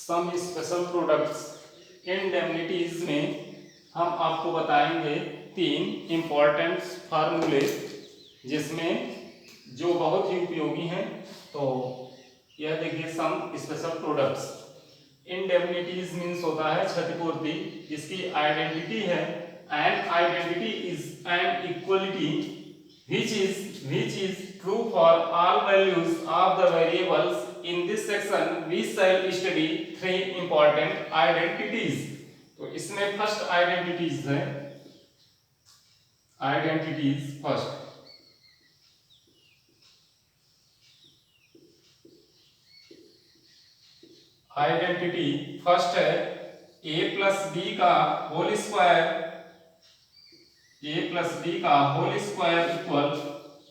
Some special products इंडेमनिटीज में हम आपको बताएंगे 3 इम्पॉर्टेंट फार्मूले जिसमें जो बहुत ही उपयोगी हैं। तो यह देखिए, सम स्पेशल प्रोडक्ट्स इंडेमनिटीज मीन्स होता है क्षतिपूर्ति। इसकी आइडेंटिटी है an identity is an equality which is true for all values of the variables. In this section we shall study 3 important identities. तो इसमें फर्स्ट आइडेंटिटीज है, आइडेंटिटीज फर्स्ट। आइडेंटिटी फर्स्ट है a plus B का whole square, a plus B का whole square equal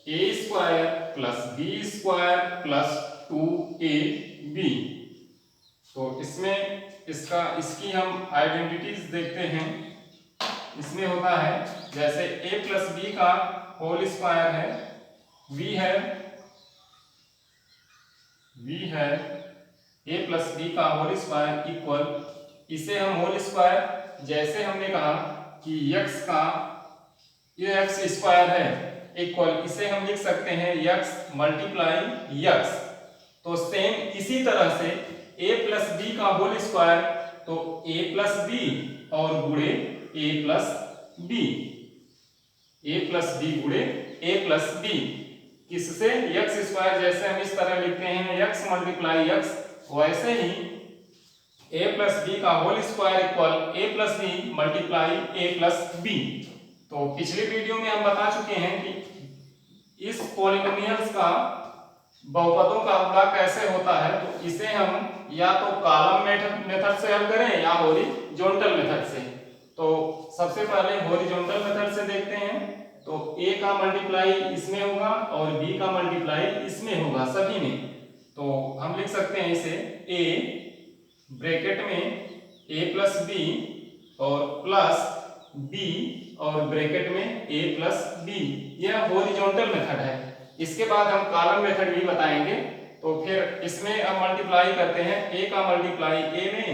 a square plus B square plus 2ab। तो इसमें इसकी हम आइडेंटिटीज देखते हैं। इसमें होता है जैसे a प्लस बी का होल स्क्वायर है, v है a प्लस बी का होल स्क्वायर इक्वल, इसे हम होल स्क्वायर जैसे हमने कहा कि x का ये x स्क्वायर है इक्वल, इसे हम लिख सकते हैं x मल्टीप्लाई x। तो सेम इसी तरह से a प्लस बी का होल स्क्वायर, तो a प्लस बी और गुणे a plus b, a plus b गुणे a प्लस बी, किससे x स्क्वायर जैसे हम इस तरह लिखते हैं x मल्टीप्लाई x, वैसे ही a प्लस बी का whole square equal a plus b multiply a plus b. तो पिछले वीडियो में हम बता चुके हैं कि इस पॉलिनोमियल्स का बहुपदों का गुणा कैसे होता है। तो इसे हम या तो कॉलम मेथड से हल करें या हॉरिजॉन्टल मेथड से। तो सबसे पहले हॉरिजॉन्टल मेथड से देखते हैं। तो a का मल्टीप्लाई इसमें होगा और b का मल्टीप्लाई इसमें होगा सभी में। तो हम लिख सकते हैं इसे a ब्रैकेट में a प्लस बी और प्लस b और ब्रैकेट में a प्लस बी, यह हॉरिजॉन्टल मेथड है। इसके बाद हम कॉलम मेथड भी बताएंगे। तो फिर इसमें अब मल्टीप्लाई करते हैं, a का मल्टीप्लाई a में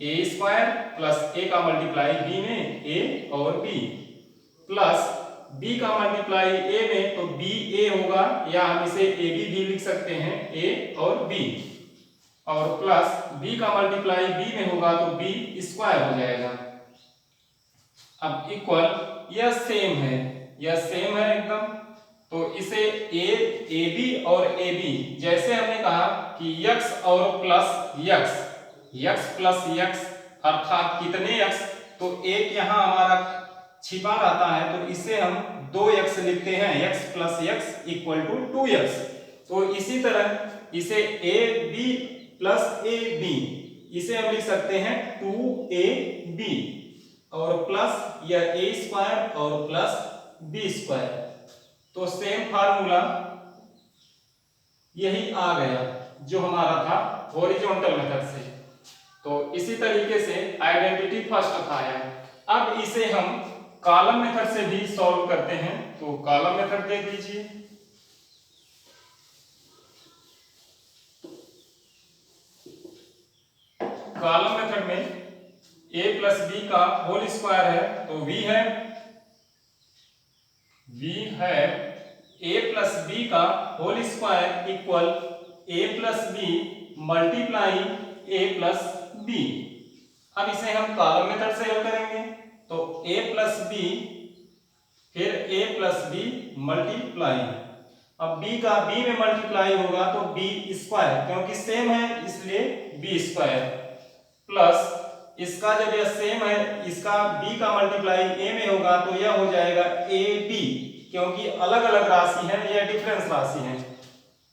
a स्क्वायर प्लस a का मल्टीप्लाई b में a और b, प्लस b का मल्टीप्लाई a में तो b a होगा, या हम इसे a b भी लिख सकते हैं a और b, और प्लस b का मल्टीप्लाई b में होगा तो b स्क्वायर हो जाएगा। अब इक्वल, यह सेम है, यह सेम है एकदम। तो इसे a b और a b जैसे हमने कहा कि x और प्लस x प्लस x अर्थात कितने x, तो एक यहाँ हमारा छिपा रहता है, तो इसे हम 2x लिखते हैं, x plus x equal to 2x। तो इसी तरह इसे a b plus a b, इसे हम लिख सकते हैं 2ab और प्लस यह a स्क्वायर और प्लस b स्क्वायर। तो सेम फार्मूला यही आ गया जो हमारा था हॉरिजॉन्टल मेथड से। तो इसी तरीके से आइडेंटिटी फर्स्ट आया। अब इसे हम कॉलम मेथड से भी सॉल्व करते हैं। तो कॉलम मेथड देख लीजिए। कॉलम मेथड में a प्लस बी का होल स्क्वायर है, तो v है a प्लस बी का whole square equal a plus b multiply a plus b. अब इसे हम कॉलम मेथड से हल करेंगे। तो a प्लस बी फिर a प्लस बी मल्टीप्लाई, अब b का b में मल्टीप्लाई होगा तो b स्क्वायर, क्योंकि सेम है इसलिए b स्क्वायर, प्लस इसका जब यह सेम है, इसका b का मल्टीप्लाई a में होगा तो यह हो जाएगा ab, क्योंकि अलग अलग राशि है, यह डिफरेंस राशि है,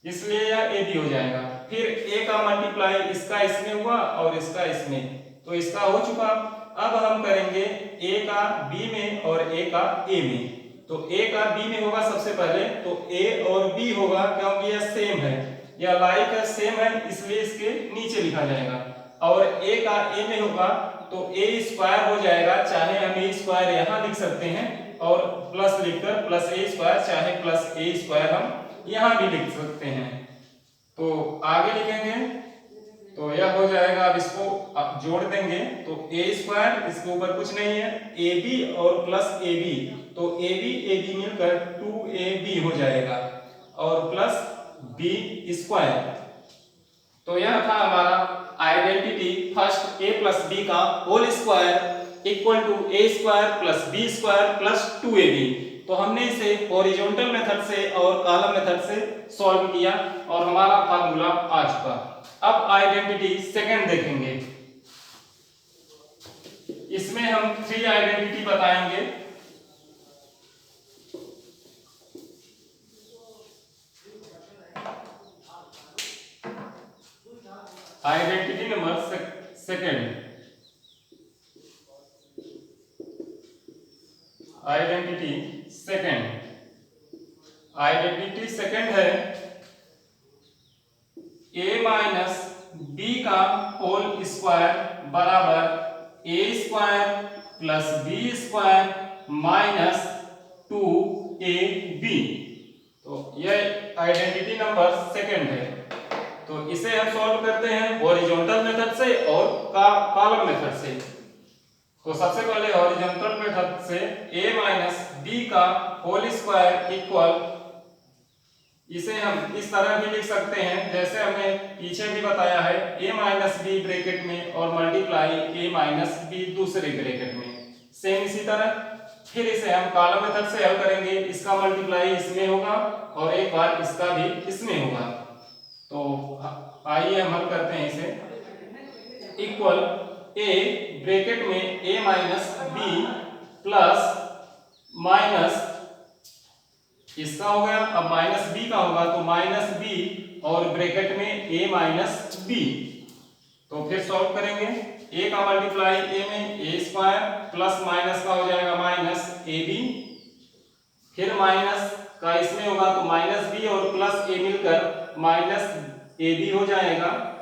इसलिए यह ab हो जाएगा। फिर a का मल्टीप्लाई इसका इसमें हुआ और इसका इसमें, तो इसका हो चुका। अब हम करेंगे a का b में और a का a में। तो a का b में होगा सबसे पहले, तो a और b होगा, क्योंकि यह सेम है, यह लाइक है, सेम है, इसलिए इसके नीचे लिखा जाएगा। और a का a में होगा तो a स्क्वायर हो जाएगा, चाहे हम a स्क्वायर यहाँ लिख सकते हैं और प्लस लिखकर प्लस a स्क्वायर, चाहे प्लस a स्क्वायर हम यहाँ भी लिख सकते हैं। तो आगे लिखेंगे, तो यह हो जाएगा। अब इसको जोड़ देंगे तो ए स्क्वायर, इसके ऊपर कुछ नहीं है, ए बी और प्लस ए बी, तो ए बी मिलकर 2ab हो जाएगा और प्लस बी स्क्वायर। तो यह था हमारा identity first a plus B का whole square equal to a square plus B square plus 2ab। तो हमने इसे हॉरिजॉन्टल मेथड से और कॉलम मेथड से सॉल्व किया और हमारा फार्मूला आ चुका। अब आइडेंटिटी सेकंड देखेंगे। इसमें हम 3 आइडेंटिटी बताएंगे। Identity number second, identity second है a माइनस बी का होल स्क्वायर बराबर A square plus B square minus 2ab। तो यह आइडेंटिटी नंबर सेकंड है। तो इसे हम सॉल्व करते हैं हॉरिजॉन्टल मेथड से और कॉलम मेथड से। तो सबसे पहले हॉरिजॉन्टल मेथड से a माइनस बी का होल स्क्वायर इक्वल, इसे हम इस तरह भी लिख सकते हैं जैसे हमने पीछे भी बताया है, a माइनस बी ब्रैकेट में और मल्टीप्लाई a माइनस बी दूसरे ब्रैकेट में, सेम इसी तरह। फिर इसे हम कॉलम मेथड से हल करेंगे, इसका मल्टीप्लाई इसमें होगा और एक बार इसका भी इसमें होगा। तो आइए हम हल करते हैं इसे। इक्वल a ब्रैकेट में a minus b plus minus इसका हो गया, अब माइनस बी का होगा तो माइनस बी और ब्रैकेट में a माइनस बी। तो फिर सॉल्व करेंगे, a का मल्टीप्लाई a में a स्क्वायर प्लस माइनस का हो जाएगा माइनस ab, फिर माइनस का इसमें होगा तो माइनस b और प्लस a मिलकर माइनस ab हो जाएगा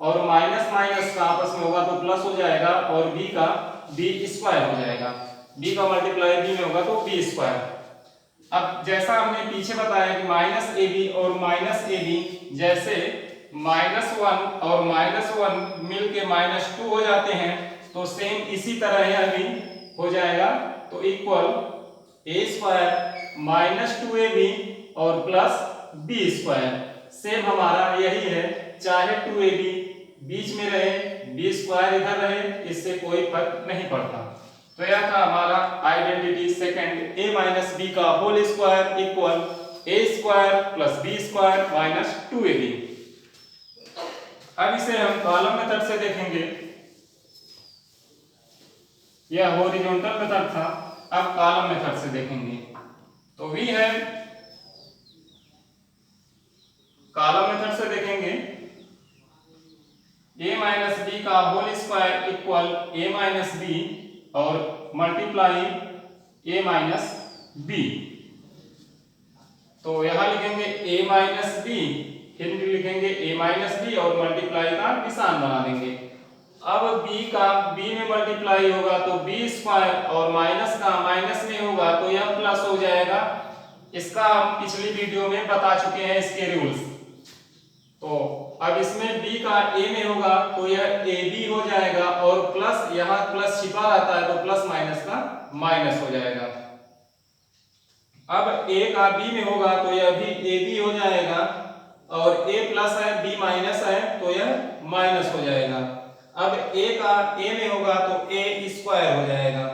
और माइनस माइनस का आपस में होगा तो प्लस हो जाएगा और b का b स्क्वायर हो जाएगा, b का मल्टीप्लाई b में होगा तो b स्क्वायर। अब जैसा हमने पीछे बताया कि माइनस ab और माइनस ab जैसे -1 और -1 मिलके -2 हो जाते हैं, तो सेम इसी तरह यह भी हो जाएगा। तो equal a square minus 2ab और प्लस b स्क्वायर, सेम हमारा यही है, चाहे 2ab बीच में रहे b स्क्वायर इधर रहे, इससे कोई फर्क नहीं पड़ता। तो यह था हमारा identity second, a minus B का whole square equal a square plus b square minus 2ab। अब इसे हम कॉलम मेथड से देखेंगे। यह हॉरिजॉन्टल मेथड था, अब कॉलम मेथड से देखेंगे। तो v है, कॉलम मेथड से देखेंगे a माइनस बी का whole square equal a minus b और मल्टीप्लाई a माइनस बी। तो यहां लिखेंगे a माइनस बी, फिर लिखेंगे a माइनस बी और मल्टीप्लाई का निशान बना देंगे। अब b में मल्टीप्लाई होगा तो b स्क्वायर और माइनस का माइनस में होगा तो यह प्लस हो जाएगा। इसका हम पिछली वीडियो में बता चुके हैं इसके रूल्स। तो अब इसमें b का a में होगा तो यह ab हो जाएगा और प्लस यहाँ प्लस छिपा रहता है तो प्लस माइनस का माइनस हो जाएगा। अब a का b में होगा तो यह भी ab हो जाएगा और a प्लस है b माइनस है तो यह माइनस हो जाएगा। अब a का a में होगा तो a स्क्वायर हो जाएगा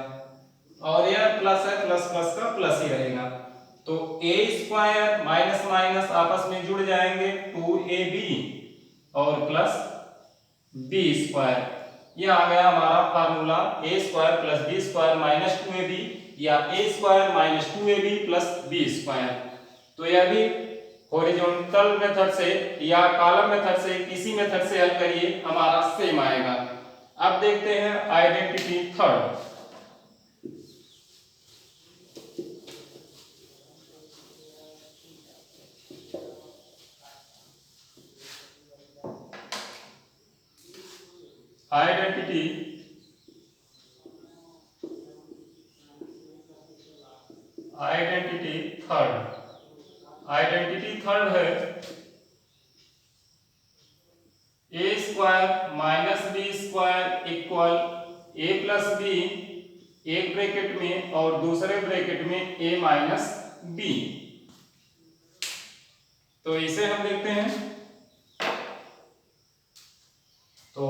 और यह प्लस है, प्लस प्लस का प्लस ही रहेगा। तो a स्क्वायर माइनस माइनस आपस में जुड़ जाएंगे 2ab और प्लस b स्क्वायर। यह आ गया हमारा formula a square plus b square minus 2ab या a square minus 2ab plus b square. तो यह भी हॉरिजॉन्टल मेथड से या कॉलम मेथड से किसी मेथड से हल करिए, हमारा सेम आएगा। अब देखते हैं आइडेंटिटी थर्ड। आइडेंटिटी थर्ड है a square square minus b square equal a plus b, एक ब्रैकेट में और दूसरे ब्रैकेट में ए माइनस बी। तो इसे हम देखते हैं। तो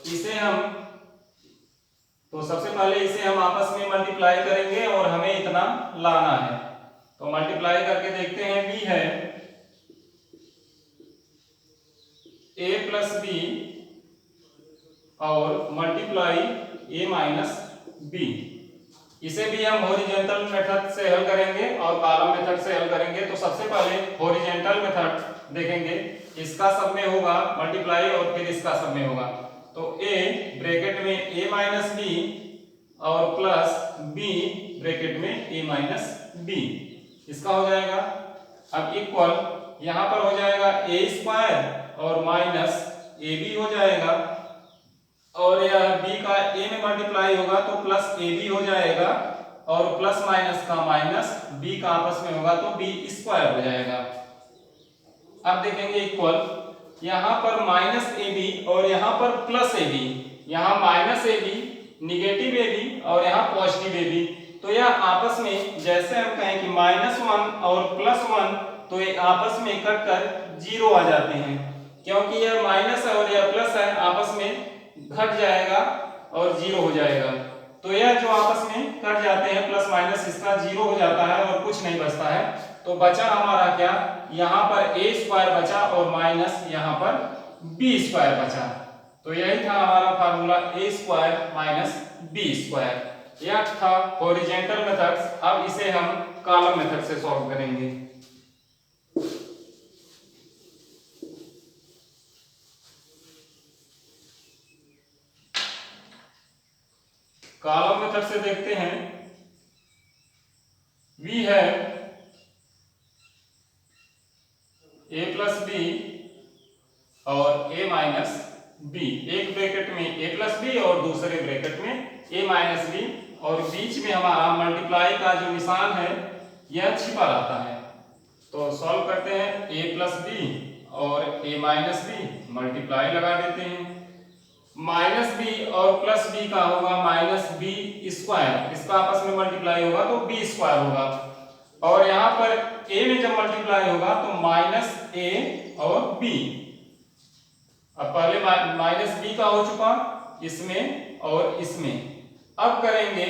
इसे हम तो सबसे पहले इसे हम आपस में मल्टीप्लाई करेंगे और हमें इतना लाना है। तो मल्टीप्लाई करके देखते हैं। बी है ए प्लस बी और मल्टीप्लाई ए माइनस बी। इसे भी हम हॉरिजॉन्टल मेथड से हल करेंगे और कॉलम मेथड से हल करेंगे। तो सबसे पहले हॉरिजॉन्टल मेथड देखेंगे। इसका सब में होगा मल्टीप्लाई और फिर इसका सब में होगा। तो a ब्रैकेट में a माइनस बी और प्लस b ब्रैकेट में a माइनस बी, इसका हो जाएगा। अब इक्वल यहां पर हो जाएगा a स्क्वायर और माइनस ए बी हो जाएगा, और यह b का a में मल्टीप्लाई होगा तो प्लस ए बी हो जाएगा, और प्लस माइनस का माइनस b का आपस में होगा तो b स्क्वायर हो जाएगा। अब देखेंगे इक्वल यहां पर माइनस ए बी और यहां पर प्लस ए बी, यहां minus a b negative a b और यहां पॉजिटिव ए बी। तो यह आपस में जैसे हम कहें कि -1 और +1, तो ये आपस में कट कर 0 आ जाते हैं, क्योंकि यह माइनस है और यह प्लस है, आपस में घट जाएगा और 0 हो जाएगा। तो यह जो आपस में कट जाते हैं प्लस माइनस, इसका 0 हो जाता है और कुछ नहीं बचता है। तो बचा हमारा क्या, यहाँ पर ए स्क्वायर बचा और माइनस यहाँ पर बी स्क्वायर बचा। तो यही था हमारा फार्मूला ए स्क्वायर माइनस बी स्क्वायर। यह था हॉरिजॉन्टल मेथड्स। अब इसे हम कॉलम मेथड से सॉल्व करेंगे। कॉलम मेथड से देखते हैं। v है a प्लस बी और a माइनस बी, एक ब्रैकेट में a प्लस बी और दूसरे ब्रैकेट में a माइनस बी, और बीच में हमारा मल्टीप्लाई का जो निशान है यह छिपा रहता है। तो सॉल्व करते हैं। a प्लस बी और a माइनस बी, मल्टीप्लाई लगा देते हैं। माइनस बी और प्लस बी का होगा माइनस बी स्क्वायर, इसका आपस में मल्टीप्लाई होगा तो बी स्क्वायर होगा, और यहाँ पर a में जब मल्टीप्लाई होगा तो माइनस ए और b। अब पहले माइनस बी का हो चुका इसमें और इसमें। अब करेंगे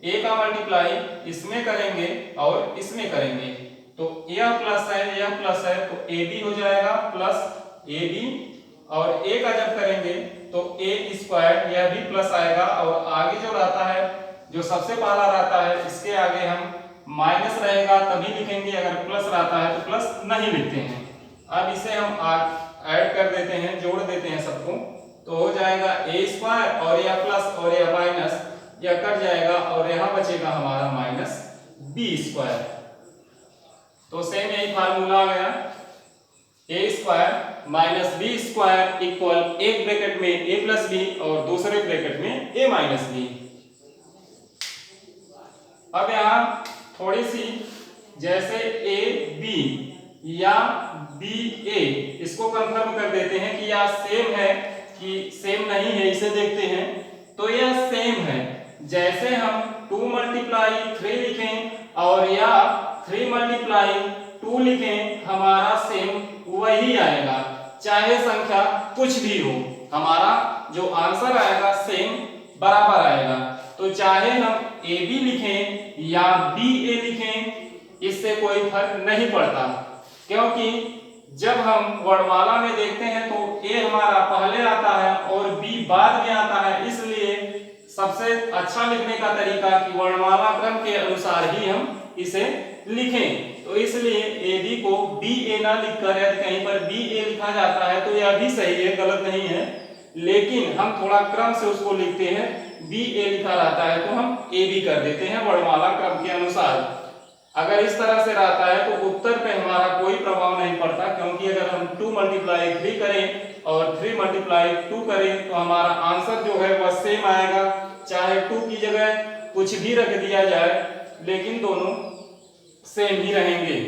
a का मल्टीप्लाई इसमें करेंगे और इसमें करेंगे। तो यह प्लस है यह प्लस है तो ए बी हो जाएगा प्लस ए बी, और a का जब करेंगे तो a स्क्वायर, यह भी प्लस आएगा, और आगे जो रहता है जो सबसे पहला रहता है इसके आगे हम माइनस रहेगा तभी लिखेंगे, अगर प्लस रहता है तो प्लस नहीं लिखते हैं। अब इसे हम ऐड कर देते हैं, जोड़ देते हैं सबको, तो हो जाएगा a स्क्वायर और यह प्लस और यह माइनस, यह कट जाएगा और यहाँ बचेगा हमारा माइनस b स्क्वायर। तो सेम यही फार्मूला आ गया, a square minus b square equal एक ब्रैकेट में a प्लस बी और दूसरे ब्रैकेट में a माइनस बी। अब यहाँ थोड़ी सी जैसे a b या b a, इसको कंफर्म कर देते हैं कि यह सेम है कि सेम नहीं है, इसे देखते हैं। तो यह सेम है, जैसे हम 2 मल्टीप्लाई 3 लिखें और या 3 मल्टीप्लाई 2 लिखें, हमारा सेम वही आएगा, चाहे संख्या कुछ भी हो, हमारा जो आंसर आएगा सेम बराबर आएगा। तो चाहे हम ए बी लिखें या बी ए लिखें, इससे कोई फर्क नहीं पड़ता, क्योंकि जब हम वर्णमाला में देखते हैं तो ए हमारा पहले आता है और बी बाद में आता है, इसलिए सबसे अच्छा लिखने का तरीका कि वर्णमाला क्रम के अनुसार ही हम इसे लिखें। तो इसलिए ए बी को बी ए ना लिखकर यदि कहीं पर बी ए लिखा जाता है तो यह भी सही है, गलत नहीं है, लेकिन हम थोड़ा क्रम से उसको लिखते हैं। बी ए लिखा रहता है तो हम ए बी कर देते हैं वर्णमाला क्रम के अनुसार। अगर इस तरह से रहता है तो उत्तर पे हमारा कोई प्रभाव नहीं पड़ता, क्योंकि अगर हम 2 मल्टीप्लाई 3 करें और 3 मल्टीप्लाई 2 करें तो हमारा आंसर जो है वह सेम आएगा, चाहे 2 की जगह कुछ भी रख दिया जाए, लेकिन दोनों सेम ही रहेंगे।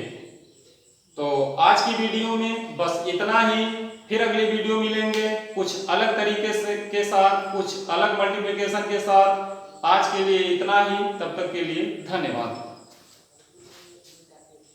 तो आज की वीडियो में बस इतना ही। फिर अगली वीडियो मिलेंगे कुछ अलग तरीके से के साथ, कुछ अलग मल्टीप्लिकेशन के साथ। आज के लिए इतना ही, तब तक के लिए धन्यवाद।